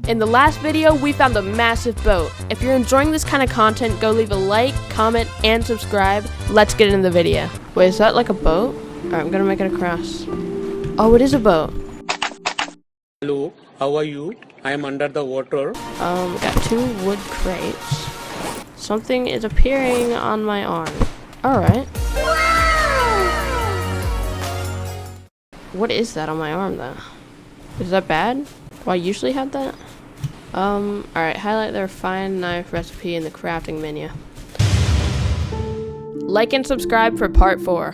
In the last video, we found a massive boat. If you're enjoying this kind of content, go leave a like, comment, and subscribe. Let's get into the video. Wait, is that like a boat? Alright, I'm gonna make it across. Oh, it is a boat. Hello, how are you? I am under the water. Got 2 wood crates. Something is appearing on my arm. Alright. What is that on my arm, though? Is that bad? Do I usually have that? Alright, highlight the refined knife recipe in the crafting menu. Like and subscribe for part 4.